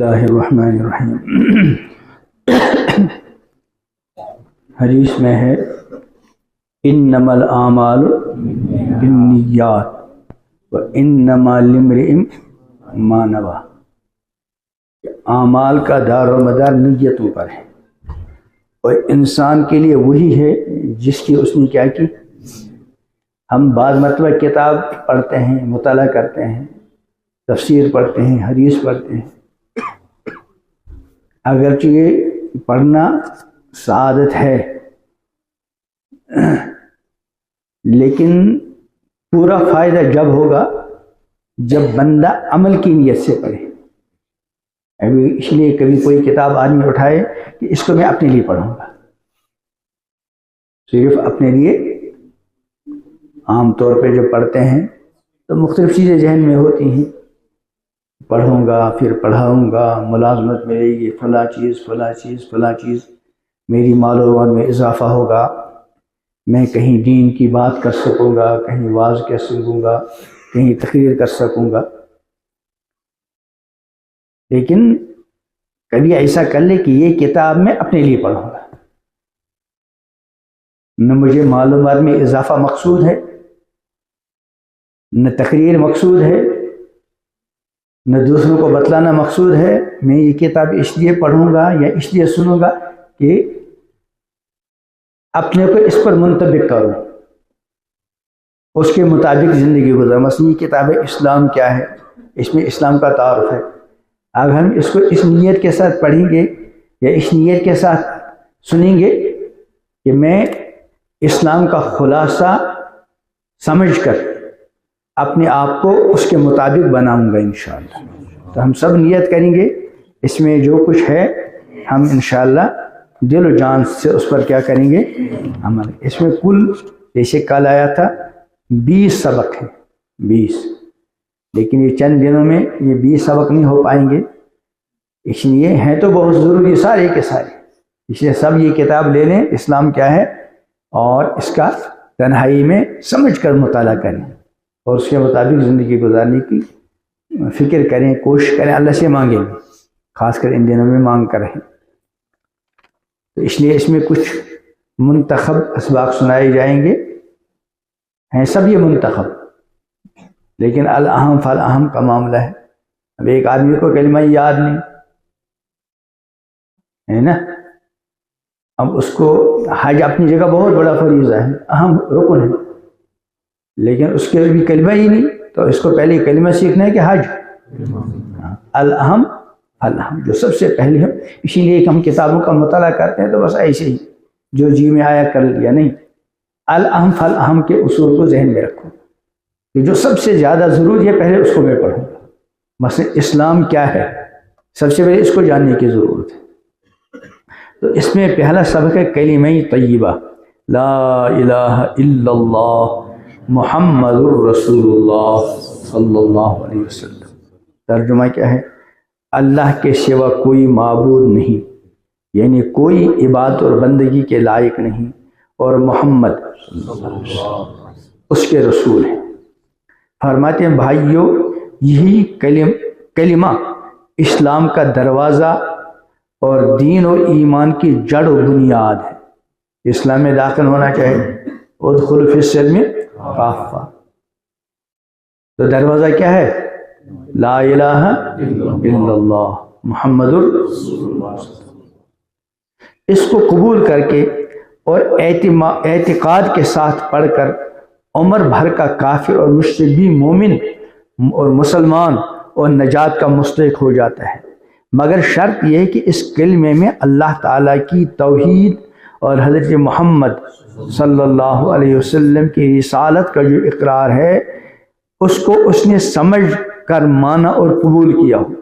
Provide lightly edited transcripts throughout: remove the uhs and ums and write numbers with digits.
اللہ الرحمن الرحیم۔ حدیث میں ہے انما الاعمال بالنیات وانما لامرئ ما نوى، اعمال کا دار و مدار نیتوں پر ہے، اور انسان کے لیے وہی ہے جس کی اس نے کیا کی۔ ہم بعض مرتبہ کتاب پڑھتے ہیں، مطالعہ کرتے ہیں، تفسیر پڑھتے ہیں، حدیث پڑھتے ہیں، اگرچہ یہ پڑھنا سعادت ہے، لیکن پورا فائدہ جب ہوگا جب بندہ عمل کی نیت سے پڑھے۔ ابھی اس لیے کبھی کوئی کتاب آدمی اٹھائے کہ اس کو میں اپنے لیے پڑھوں گا، صرف اپنے لیے عام طور پہ جو پڑھتے ہیں تو مختلف چیزیں ذہن میں ہوتی ہیں، پڑھوں گا پھر پڑھاؤں گا، ملازمت ملے گی، فلاں چیز فلاں چیز فلاں چیز، میری معلومات میں اضافہ ہوگا، میں کہیں دین کی بات کر سکوں گا، کہیں واعظ کر سکوں گا، کہیں تقریر کر سکوں گا۔ لیکن کبھی ایسا کر لے کہ یہ کتاب میں اپنے لیے پڑھوں گا، نہ مجھے معلومات میں اضافہ مقصود ہے، نہ تقریر مقصود ہے، نہ دوسروں کو بتلانا مقصود ہے، میں یہ کتاب اس لیے پڑھوں گا یا اس لیے سنوں گا کہ اپنے کو اس پر منطبق کروں، اس کے مطابق زندگی گزاروں۔ مثلا یہ کتاب اسلام کیا ہے، اس میں اسلام کا تعارف ہے، اگر ہم اس کو اس نیت کے ساتھ پڑھیں گے یا اس نیت کے ساتھ سنیں گے کہ میں اسلام کا خلاصہ سمجھ کر اپنے آپ کو اس کے مطابق بناؤں گا انشاءاللہ، تو ہم سب نیت کریں گے اس میں جو کچھ ہے ہم انشاءاللہ دل و جان سے اس پر کیا کریں گے، عمل۔ اس میں کل جیسے کل آیا تھا 20 سبق ہیں، 20، لیکن یہ چند دنوں میں یہ 20 سبق نہیں ہو پائیں گے، اس لیے ہیں تو بہت ضروری سارے کے سارے، اس لیے سب یہ کتاب لے لیں، اسلام کیا ہے، اور اس کا تنہائی میں سمجھ کر مطالعہ کریں اور اس کے مطابق زندگی گزارنے کی فکر کریں، کوشش کریں، اللہ سے مانگیں، خاص کر ان دنوں میں مانگ کر رہیں۔ تو اس لیے اس میں کچھ منتخب اسباق سنائے جائیں گے، ہیں سب یہ منتخب، لیکن الاہم فالاہم کا معاملہ ہے۔ اب ایک آدمی کو کلمہ یاد نہیں ہے نا، اب اس کو حج اپنی جگہ بہت بڑا فریضہ ہے، اہم رکن ہے، لیکن اس کے بھی کلمہ ہی نہیں، تو اس کو پہلے کلمہ سیکھنا ہے کہ حج، الاہم فالاہم جو سب سے پہلے ہے۔ اسی لیے کہ ہم کتابوں کا مطالعہ کرتے ہیں تو بس ایسے ہی جو جی میں آیا کر لیا، نہیں، الاہم فالاہم کے اصول کو ذہن میں رکھو کہ جو سب سے زیادہ ضروری ہے پہلے اس کو میں پڑھوں گا۔ مثلا اسلام کیا ہے، سب سے پہلے اس کو جاننے کی ضرورت ہے، تو اس میں پہلا سبق ہے کلمہ طیبہ، لا الہ الا اللہ محمد الرسول اللہ صلی اللہ علیہ وسلم۔ ترجمہ کیا ہے؟ اللہ کے سوا کوئی معبود نہیں، یعنی کوئی عبادت اور بندگی کے لائق نہیں، اور محمد اس کے رسول ہیں۔ فرماتے ہیں بھائیو، یہی کلمہ اسلام کا دروازہ اور دین اور ایمان کی جڑ و بنیاد ہے۔ اسلام میں داخل ہونا چاہے ادخلوا فی السلم کافہ، تو دروازہ کیا ہے؟ لا الہ الا اللہ محمد الرسول اللہ۔ اس کو قبول کر کے اور اعتقاد کے ساتھ پڑھ کر عمر بھر کا کافر اور مشرک بھی مومن اور مسلمان اور نجات کا مستحق ہو جاتا ہے، مگر شرط یہ ہے کہ اس کلمے میں اللہ تعالیٰ کی توحید اور حضرت محمد صلی اللہ علیہ وسلم کی رسالت کا جو اقرار ہے اس کو اس نے سمجھ کر مانا اور قبول کیا ہو۔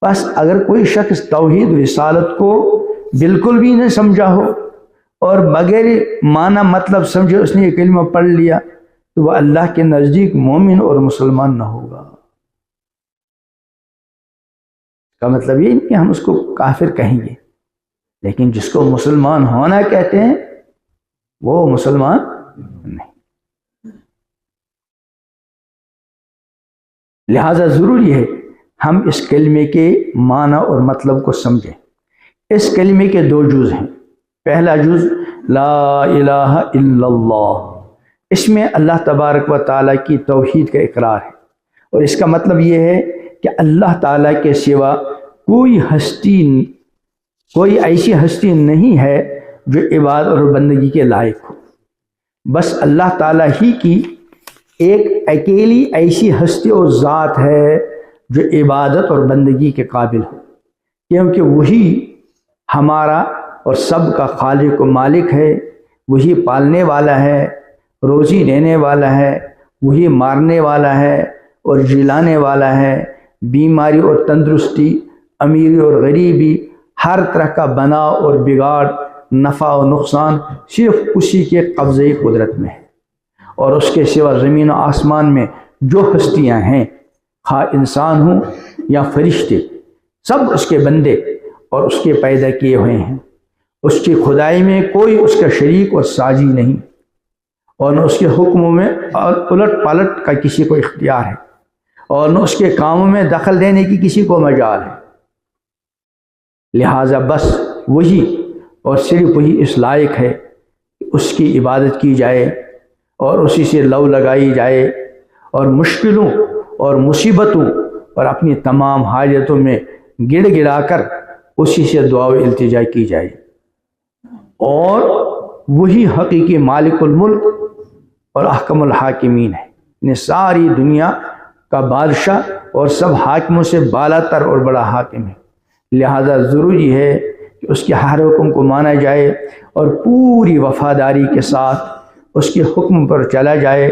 بس اگر کوئی شخص توحید رسالت کو بالکل بھی نہ سمجھا ہو اور بغیر مانا مطلب سمجھے اس نے یہ کلمہ پڑھ لیا تو وہ اللہ کے نزدیک مومن اور مسلمان نہ ہوگا۔ کا مطلب یہ نہیں کہ ہم اس کو کافر کہیں گے، لیکن جس کو مسلمان ہونا کہتے ہیں وہ مسلمان نہیں۔ لہذا ضروری ہے ہم اس کلمے کے معنی اور مطلب کو سمجھیں۔ اس کلمے کے دو جز ہیں۔ پہلا جز لا الہ الا اللہ، اس میں اللہ تبارک و تعالیٰ کی توحید کا اقرار ہے، اور اس کا مطلب یہ ہے کہ اللہ تعالیٰ کے سوا کوئی ایسی ہستی نہیں ہے جو عبادت اور بندگی کے لائق ہو۔ بس اللہ تعالیٰ ہی کی ایک اکیلی ایسی ہستی اور ذات ہے جو عبادت اور بندگی کے قابل ہو، کیونکہ وہی ہمارا اور سب کا خالق و مالک ہے، وہی پالنے والا ہے، روزی دینے والا ہے، وہی مارنے والا ہے اور جلانے والا ہے۔ بیماری اور تندرستی، امیری اور غریبی، ہر طرح کا بناؤ اور بگاڑ، نفع و نقصان صرف اسی کے قبضے قدرت میں ہے، اور اس کے سوا زمین و آسمان میں جو ہستیاں ہیں، خواہ انسان ہوں یا فرشتے، سب اس کے بندے اور اس کے پیدا کیے ہوئے ہیں۔ اس کی خدائی میں کوئی اس کا شریک اور ساجی نہیں، اور نہ اس کے حکموں میں اور الٹ پلٹ کا کسی کو اختیار ہے، اور نہ اس کے کاموں میں دخل دینے کی کسی کو مجال ہے۔ لہٰذا بس وہی اور صرف وہی اس لائق ہے کہ اس کی عبادت کی جائے اور اسی سے لو لگائی جائے، اور مشکلوں اور مصیبتوں اور اپنی تمام حاجتوں میں گڑ گڑا کر اسی سے دعا و التجا کی جائے۔ اور وہی حقیقی مالک الملک اور احکم الحاکمین ہے، یعنی ساری دنیا کا بادشاہ اور سب حاکموں سے بالا تر اور بڑا حاکم ہے۔ لہذا ضروری ہے کہ اس کے ہر حکم کو مانا جائے اور پوری وفاداری کے ساتھ اس کے حکم پر چلا جائے،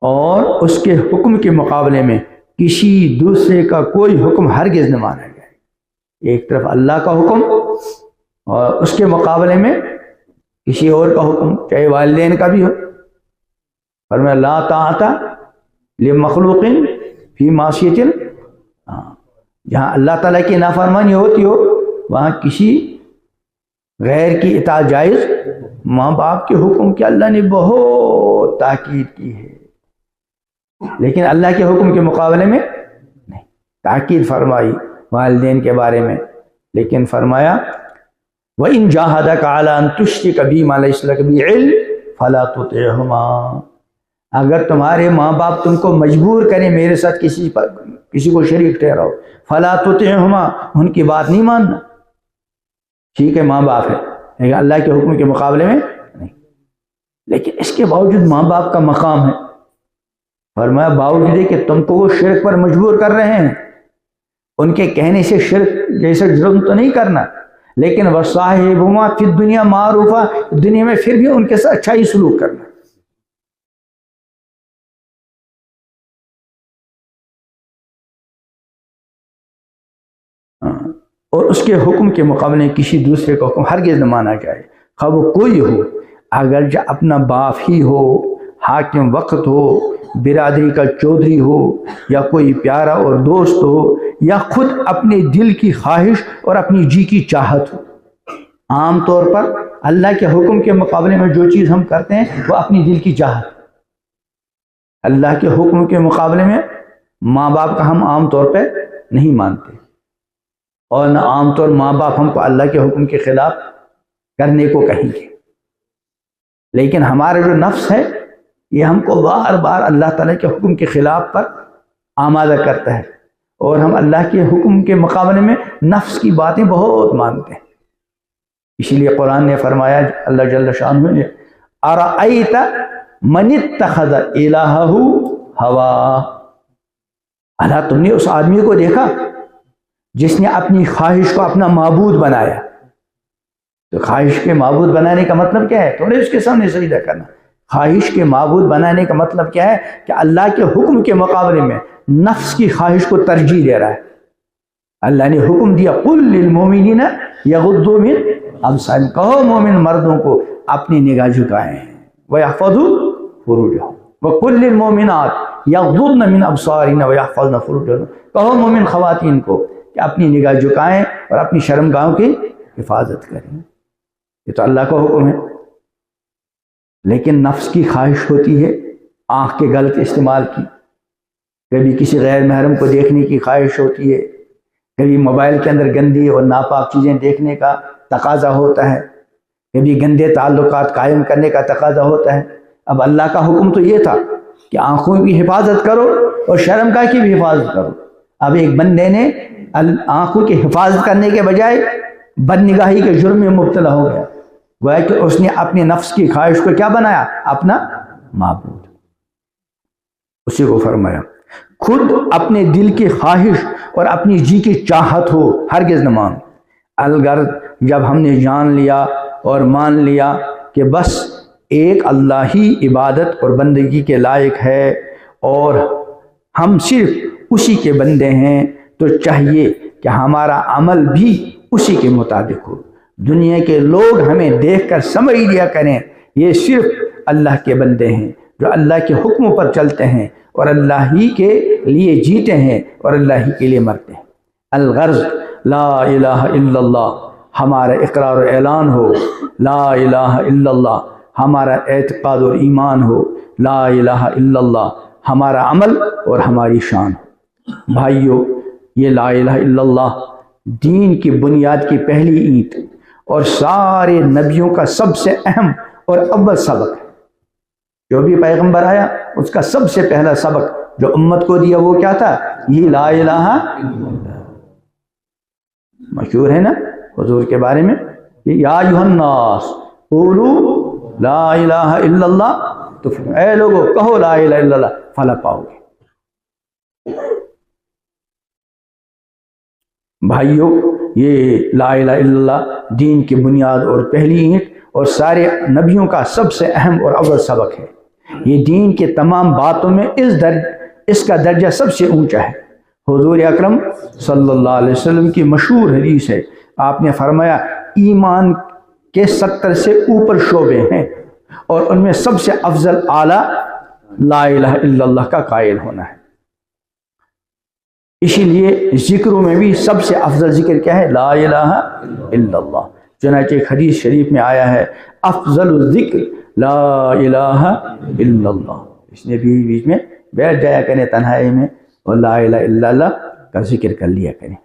اور اس کے حکم کے مقابلے میں کسی دوسرے کا کوئی حکم ہرگز نہ مانا جائے۔ ایک طرف اللہ کا حکم اور اس کے مقابلے میں کسی اور کا حکم، چاہے والدین کا بھی ہو۔ فرمایا لا طاعت لمخلوق فی معصیۃ، جہاں اللہ تعالیٰ کی نافرمانی ہوتی ہو وہاں کسی غیر کی اطاعت جائز۔ ماں باپ کے حکم کی اللہ نے بہت تاکید کی ہے، لیکن اللہ کے حکم کے مقابلے میں نہیں۔ تاکید فرمائی والدین کے بارے میں، لیکن فرمایا وَإِن جَاهَدَكَ عَلَىٰ أَن تُشْرِكَ بِي مَا لَيْسَ لَكَ بِهِ عِلْمٌ فَلَا تُطِعْهُمَا، اگر تمہارے ماں باپ تم کو مجبور کریں میرے ساتھ کسی کو شریک ٹھہراؤ، فَلَا تُطِعْهُمَا، ان کی بات نہیں ماننا۔ ٹھیک ہے ماں باپ ہے، لیکن اللہ کے حکم کے مقابلے میں نہیں۔ لیکن اس کے باوجود ماں باپ کا مقام ہے، فرمایا باوجود کہ تم کو وہ شرک پر مجبور کر رہے ہیں، ان کے کہنے سے شرک جیسا جرم تو نہیں کرنا، لیکن وصاحبہما فی الدنیا معروفا، دنیا میں پھر بھی ان کے ساتھ اچھا ہی سلوک کرنا۔ اور اس کے حکم کے مقابلے میں کسی دوسرے کا حکم ہرگز نہ مانا جائے، خواہ وہ کوئی ہو، اگر جو اپنا باپ ہی ہو، حاکم وقت ہو، برادری کا چودھری ہو، یا کوئی پیارا اور دوست ہو، یا خود اپنے دل کی خواہش اور اپنی جی کی چاہت ہو۔ عام طور پر اللہ کے حکم کے مقابلے میں جو چیز ہم کرتے ہیں وہ اپنی دل کی چاہت، اللہ کے حکم کے مقابلے میں ماں باپ کا ہم عام طور پہ نہیں مانتے، اور نہ عام طور ماں باپ ہم کو اللہ کے حکم کے خلاف کرنے کو کہیں گے۔ لیکن ہمارا جو نفس ہے یہ ہم کو بار بار اللہ تعالیٰ کے حکم کے خلاف پر آمادہ کرتا ہے، اور ہم اللہ کے حکم کے مقابلے میں نفس کی باتیں بہت مانتے ہیں۔ اسی لیے قرآن نے فرمایا، اللہ جل شانہ نے، ارأیت من اتخذ الہہ ہوا، اللہ تم نے اس آدمی کو دیکھا جس نے اپنی خواہش کو اپنا معبود بنایا۔ تو خواہش کے معبود بنانے کا مطلب کیا ہے؟ تھوڑے اس کے سامنے سجدہ کرنا۔ خواہش کے معبود بنانے کا مطلب کیا ہے؟ کہ اللہ کے حکم کے مقابلے میں نفس کی خواہش کو ترجیح دے رہا ہے۔ اللہ نے حکم دیا قل للمؤمنین یغضوا من ابصارہم، کہو مومن مردوں کو اپنی نگاہ جھکائیں، ویحفظوا فروجہم، وقل للمؤمنات یغضضن من ابصارہن ویحفظن فروجہن، کہو مومن خواتین کو کہ اپنی نگاہ جھکائیں اور اپنی شرمگاہوں کی حفاظت کریں۔ یہ تو اللہ کا حکم ہے، لیکن نفس کی خواہش ہوتی ہے آنکھ کے غلط استعمال کی، کبھی کسی غیر محرم کو دیکھنے کی خواہش ہوتی ہے، کبھی موبائل کے اندر گندی اور ناپاک چیزیں دیکھنے کا تقاضا ہوتا ہے، کبھی گندے تعلقات قائم کرنے کا تقاضا ہوتا ہے۔ اب اللہ کا حکم تو یہ تھا کہ آنکھوں کی حفاظت کرو اور شرمگاہ کی بھی حفاظت کرو۔ اب ایک بندے نے آنکھوں کی حفاظت کرنے کے بجائے بد نگاہی کے جرم میں مبتلا ہو گیا، گویا کہ اس نے اپنے نفس کی خواہش کو کیا بنایا؟ اپنا معبود۔ اسی کو فرمایا خود اپنے دل کی خواہش اور اپنی جی کی چاہت ہو ہرگز نہ مان، الغرض جب ہم نے جان لیا اور مان لیا کہ بس ایک اللہ ہی عبادت اور بندگی کے لائق ہے اور ہم صرف اسی کے بندے ہیں، تو چاہیے کہ ہمارا عمل بھی اسی کے مطابق ہو۔ دنیا کے لوگ ہمیں دیکھ کر سمجھ لیا کریں یہ صرف اللہ کے بندے ہیں جو اللہ کے حکموں پر چلتے ہیں اور اللہ ہی کے لیے جیتے ہیں اور اللہ ہی کے لیے مرتے ہیں۔ الغرض لا الہ الا اللہ ہمارا اقرار و اعلان ہو، لا الہ الا اللہ ہمارا اعتقاد اور ایمان ہو، لا الہ الا اللہ ہمارا عمل اور ہماری شان ہو۔ بھائیو، یہ لا الہ الا اللہ دین کی بنیاد کی پہلی اینٹ اور سارے نبیوں کا سب سے اہم اور اول سبق ہے۔ جو بھی پیغمبر آیا اس کا سب سے پہلا سبق جو امت کو دیا وہ کیا تھا؟ یہ لا الہ الا اللہ۔ مشہور ہے نا حضور کے بارے میں، یا ایھا الناس قولوا لا الہ الا اللہ، تو اے لوگو کہو لا الہ الا اللہ فلاح پاؤ گے۔ بھائیو، یہ لا الہ الا اللہ دین کی بنیاد اور پہلی اینٹ اور سارے نبیوں کا سب سے اہم اور اول سبق ہے۔ یہ دین کے تمام باتوں میں اس کا درجہ سب سے اونچا ہے۔ حضور اکرم صلی اللہ علیہ وسلم کی مشہور حدیث ہے، آپ نے فرمایا ایمان کے 70 سے اوپر شعبے ہیں اور ان میں سب سے افضل اعلیٰ لا الہ الا اللہ کا قائل ہونا ہے۔ اسی لیے ذکروں میں بھی سب سے افضل ذکر کیا ہے؟ لا الہ الا اللہ۔ چنانچہ ایک حدیث شریف میں آیا ہے افضل الذکر لا الہ الا اللہ۔ اس نے بھی بیچ میں بیٹھ جایا کریں تنہائی میں اور لا الہ الا اللہ کا ذکر کر لیا کریں۔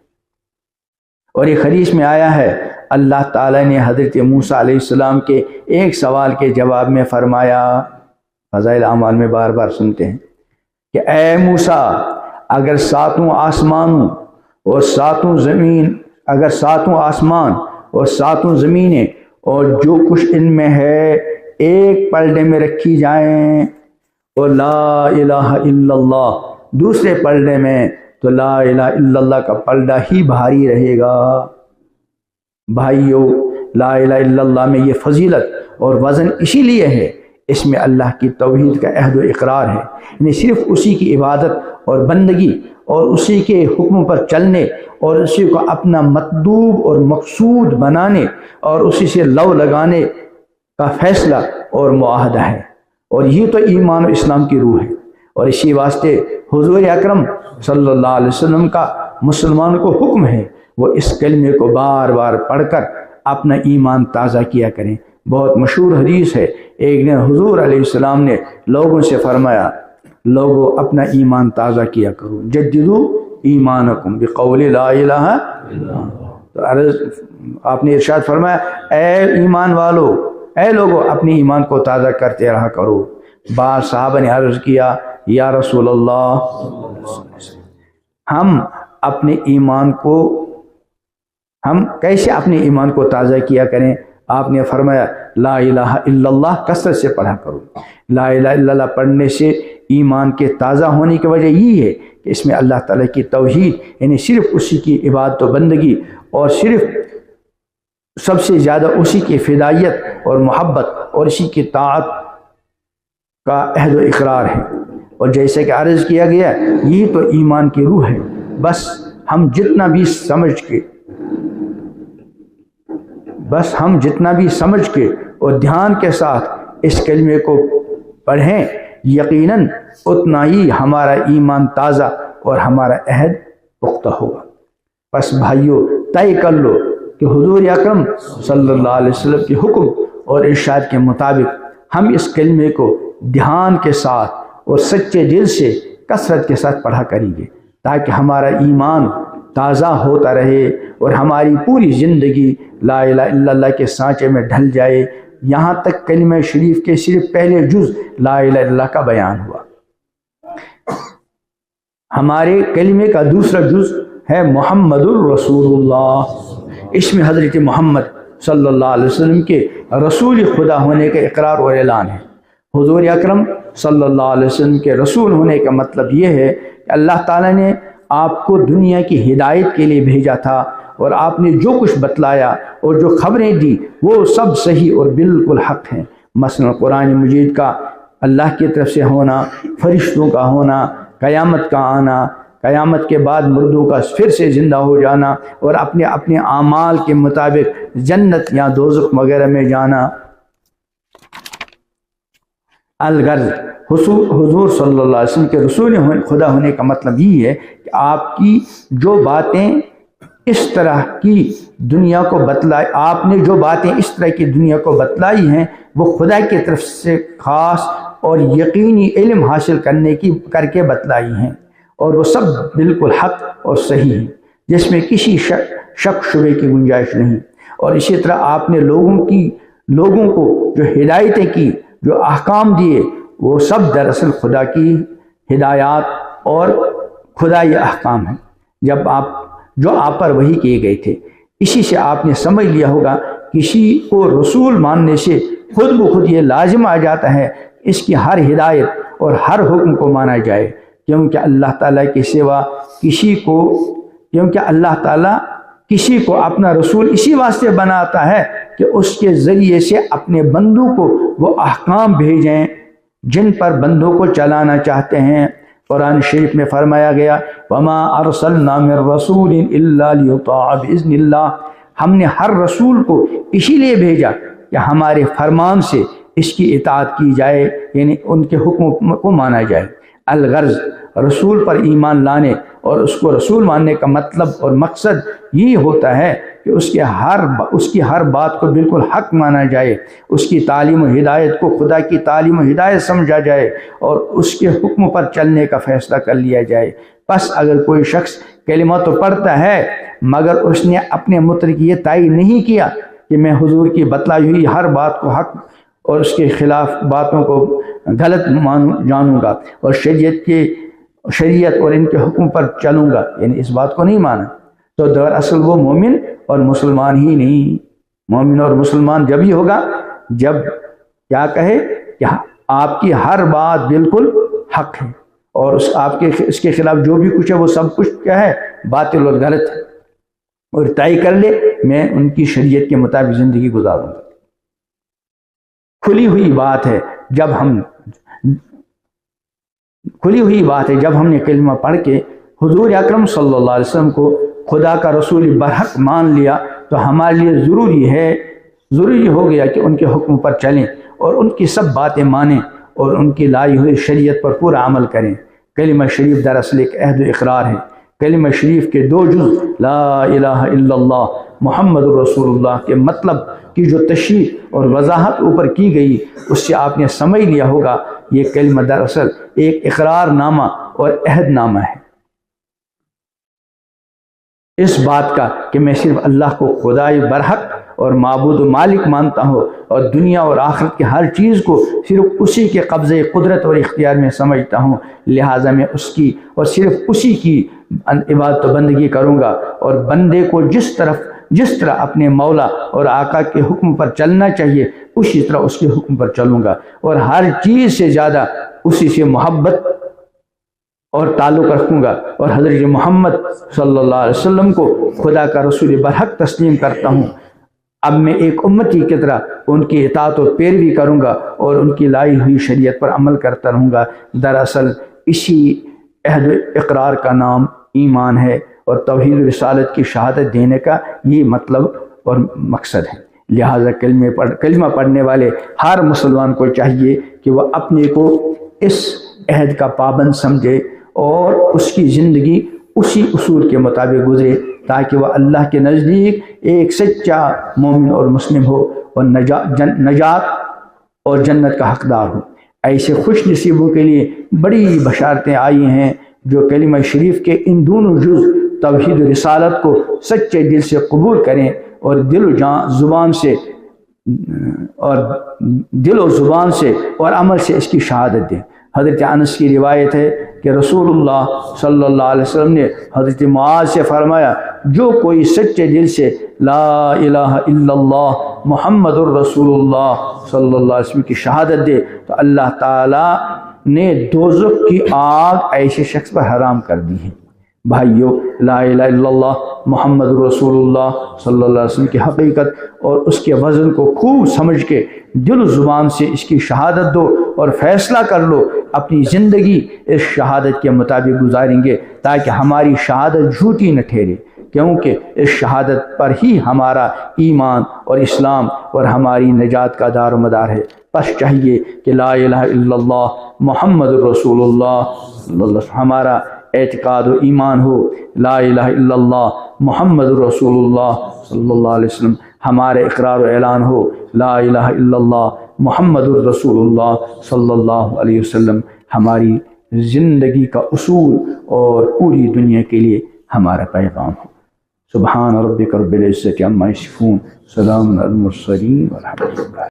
اور ایک حدیث میں آیا ہے اللہ تعالیٰ نے حضرت موسیٰ علیہ السلام کے ایک سوال کے جواب میں فرمایا، فضائل اعمال میں بار بار سنتے ہیں کہ اے موسیٰ، اگر ساتوں آسمان اور ساتوں زمینیں اور جو کچھ ان میں ہے ایک پلڑے میں رکھی جائیں اور لا الہ الا اللہ دوسرے پلڑے میں، تو لا الہ الا اللہ کا پلڑا ہی بھاری رہے گا۔ بھائیو، لا الہ الا اللہ میں یہ فضیلت اور وزن اسی لیے ہے، اس میں اللہ کی توحید کا عہد و اقرار ہے، یعنی صرف اسی کی عبادت اور بندگی اور اسی کے حکم پر چلنے اور اسی کو اپنا مطلوب اور مقصود بنانے اور اسی سے لو لگانے کا فیصلہ اور معاہدہ ہے، اور یہ تو ایمان و اسلام کی روح ہے۔ اور اسی واسطے حضور اکرم صلی اللہ علیہ وسلم کا مسلمان کو حکم ہے وہ اس کلمے کو بار بار پڑھ کر اپنا ایمان تازہ کیا کریں۔ بہت مشہور حدیث ہے، ایک دن حضور علیہ السلام نے لوگوں سے فرمایا لوگوں اپنا ایمان تازہ کیا کرو، جددوا ایمانکم بقول لا الہ الا اللہ۔ تو آپ نے ارشاد فرمایا اے ایمان والو، اے لوگوں اپنے ایمان کو تازہ کرتے رہا کرو۔ بعض صحابہ نے عرض کیا یا رسول اللہ، ہم کیسے اپنے ایمان کو تازہ کیا کریں؟ آپ نے فرمایا لا الہ الا اللہ کثرت سے پڑھا کرو۔ لا الہ الا اللہ پڑھنے سے ایمان کے تازہ ہونے کی وجہ یہ ہے کہ اس میں اللہ تعالیٰ کی توحید، یعنی صرف اسی کی عبادت و بندگی اور صرف سب سے زیادہ اسی کی فدائیت اور محبت اور اسی کی طاعت کا عہد و اقرار ہے۔ اور جیسے کہ عرض کیا گیا یہ تو ایمان کی روح ہے۔ بس ہم جتنا بھی سمجھ کے اور دھیان کے ساتھ اس کلمے کو پڑھیں، یقیناً اتنا ہی ہمارا ایمان تازہ اور ہمارا عہد پختہ ہوگا۔ بس بھائیو، طے کر لو کہ حضور اکرم صلی اللہ علیہ وسلم کے حکم اور ارشاد کے مطابق ہم اس کلمے کو دھیان کے ساتھ اور سچے دل سے کثرت کے ساتھ پڑھا کریں گے تاکہ ہمارا ایمان تازہ ہوتا رہے اور ہماری پوری زندگی لا الہ الا اللہ کے سانچے میں ڈھل جائے۔ یہاں تک کلمہ شریف کے صرف پہلے جز لا الہ الا اللہ کا بیان ہوا۔ ہمارے کلمے کا دوسرا جز ہے محمد الرسول اللہ۔ اس میں حضرت محمد صلی اللہ علیہ وسلم کے رسول خدا ہونے کا اقرار اور اعلان ہے۔ حضور اکرم صلی اللہ علیہ وسلم کے رسول ہونے کا مطلب یہ ہے کہ اللہ تعالیٰ نے آپ کو دنیا کی ہدایت کے لیے بھیجا تھا، اور آپ نے جو کچھ بتلایا اور جو خبریں دی وہ سب صحیح اور بالکل حق ہیں۔ مثلا قرآن مجید کا اللہ کی طرف سے ہونا، فرشتوں کا ہونا، قیامت کا آنا، قیامت کے بعد مردوں کا پھر سے زندہ ہو جانا، اور اپنے اپنے اعمال کے مطابق جنت یا دوزخ وغیرہ میں جانا۔ الغرض حضور صلی اللہ علیہ وسلم کے رسول خدا ہونے کا مطلب یہ ہے کہ آپ کی جو باتیں اس طرح کی دنیا کو بتلائی، آپ نے جو باتیں اس طرح کی دنیا کو بتلائی ہیں وہ خدا کی طرف سے خاص اور یقینی علم حاصل کر کے بتلائی ہیں، اور وہ سب بالکل حق اور صحیح ہیں، جس میں کسی شک شبے کی گنجائش نہیں۔ اور اسی طرح آپ نے لوگوں کو جو ہدایتیں کی، جو احکام دیے، وہ سب دراصل خدا کی ہدایات اور خدائی احکام ہیں جو آپ پر وحی کیے گئے تھے۔ اسی سے آپ نے سمجھ لیا ہوگا کسی کو رسول ماننے سے خود بخود یہ لازم آ جاتا ہے اس کی ہر ہدایت اور ہر حکم کو مانا جائے، کیونکہ اللہ تعالیٰ کے سوا کسی کو اپنا رسول اسی واسطے بناتا ہے کہ اس کے ذریعے سے اپنے بندوں کو وہ احکام بھیجیں جن پر بندوں کو چلانا چاہتے ہیں۔ قرآن شریف میں فرمایا گیا وما ارسلنا من رسول الا لیطاع باذن اللہ، ہم نے ہر رسول کو اسی لیے بھیجا کہ ہمارے فرمان سے اس کی اطاعت کی جائے، یعنی ان کے حکم کو مانا جائے۔ الغرض رسول پر ایمان لانے اور اس کو رسول ماننے کا مطلب اور مقصد یہ ہوتا ہے کہ اس کی ہر بات کو بالکل حق مانا جائے، اس کی تعلیم و ہدایت کو خدا کی تعلیم و ہدایت سمجھا جائے، اور اس کے حکم پر چلنے کا فیصلہ کر لیا جائے۔ پس اگر کوئی شخص کلمہ تو پڑھتا ہے مگر اس نے اپنے متعلق یہ تعین نہیں کیا کہ میں حضور کی بتلائی ہوئی ہر بات کو حق اور اس کے خلاف باتوں کو غلط جانوں گا اور شریعت اور ان کے حکم پر چلوں گا، یعنی اس بات کو نہیں مانا، تو دراصل وہ مومن اور مسلمان ہی نہیں۔ مومن اور مسلمان جب ہی ہوگا جب کیا کہے کہ آپ کی ہر بات بالکل حق ہے، اور اس کے خلاف جو بھی کچھ ہے وہ سب کچھ کیا ہے، باطل اور غلط ہے، اور طے کر لے میں ان کی شریعت کے مطابق زندگی گزاروں گا۔ کھلی ہوئی بات ہے جب ہم نے کلمہ پڑھ کے حضور اکرم صلی اللہ علیہ وسلم کو خدا کا رسول برحق مان لیا، تو ہمارے لیے ضروری ہو گیا کہ ان کے حکم پر چلیں اور ان کی سب باتیں مانیں اور ان کی لائی ہوئی شریعت پر پورا عمل کریں۔ کلمہ شریف دراصل ایک عہد و اقرار ہے۔ کلمہ شریف کے دو جز لا الہ الا اللہ محمد رسول اللہ کے مطلب کی جو تشریح اور وضاحت اوپر کی گئی، اس سے آپ نے سمجھ لیا ہوگا یہ کلمہ دراصل ایک اقرار نامہ اور عہد نامہ ہے، اس بات کا کہ میں صرف اللہ کو خدائے برحق اور معبود و مالک مانتا ہوں، اور دنیا اور آخرت کی ہر چیز کو صرف اسی کے قبضے قدرت اور اختیار میں سمجھتا ہوں، لہٰذا میں اس کی اور صرف اسی کی عبادت و بندگی کروں گا، اور بندے کو جس طرح اپنے مولا اور آقا کے حکم پر چلنا چاہیے اسی طرح اس کے حکم پر چلوں گا، اور ہر چیز سے زیادہ اسی سے محبت اور تعلق رکھوں گا، اور حضرت محمد صلی اللہ علیہ وسلم کو خدا کا رسول برحق تسلیم کرتا ہوں۔ اب میں ایک امتی کی طرح ان کی اطاعت و پیروی کروں گا اور ان کی لائی ہوئی شریعت پر عمل کرتا رہوں گا۔ دراصل اسی عہد اقرار کا نام ایمان ہے، اور توحید و رسالت کی شہادت دینے کا یہ مطلب اور مقصد ہے۔ لہٰذا کلمہ پڑھنے والے ہر مسلمان کو چاہیے کہ وہ اپنے کو اس عہد کا پابند سمجھے اور اس کی زندگی اسی اصول کے مطابق گزرے، تاکہ وہ اللہ کے نزدیک ایک سچا مومن اور مسلم ہو اور نجات اور جنت کا حقدار ہو۔ ایسے خوش نصیبوں کے لیے بڑی بشارتیں آئی ہیں جو کلمہ شریف کے ان دونوں جز توحید و رسالت کو سچے دل سے قبول کریں اور دل و زبان سے اور عمل سے اس کی شہادت دیں۔ حضرت انس کی روایت ہے کہ رسول اللہ صلی اللہ علیہ وسلم نے حضرت معاذ سے فرمایا، جو کوئی سچے دل سے لا الہ الا اللہ محمد الرسول اللہ صلی اللہ علیہ وسلم کی شہادت دے تو اللہ تعالیٰ نے دوزخ کی آگ ایسے شخص پر حرام کر دی ہے۔ بھائیو، لا الہ الا اللہ محمد رسول اللہ صلی اللہ علیہ وسلم کی حقیقت اور اس کے وزن کو خوب سمجھ کے دل و زبان سے اس کی شہادت دو اور فیصلہ کر لو اپنی زندگی اس شہادت کے مطابق گزاریں گے تاکہ ہماری شہادت جھوٹی نہ ٹھہرے، کیونکہ اس شہادت پر ہی ہمارا ایمان اور اسلام اور ہماری نجات کا دار و مدار ہے۔ بس چاہیے کہ لا الہ الا اللہ محمد رسول اللہ صلی اللہ علیہ وسلم ہمارا اعتقاد و ایمان ہو، لا الہ الا اللہ محمد رسول اللہ صلی اللہ علیہ وسلم ہمارے اقرار و اعلان ہو، لا الہ الا اللہ محمد الرسول اللہ صلی اللہ علیہ وسلم ہماری زندگی کا اصول اور پوری دنیا کے لیے ہمارا پیغام ہو۔ سبحان ربک رب العزت عما یصفون، سلام علی المرسلین والحمد للہ۔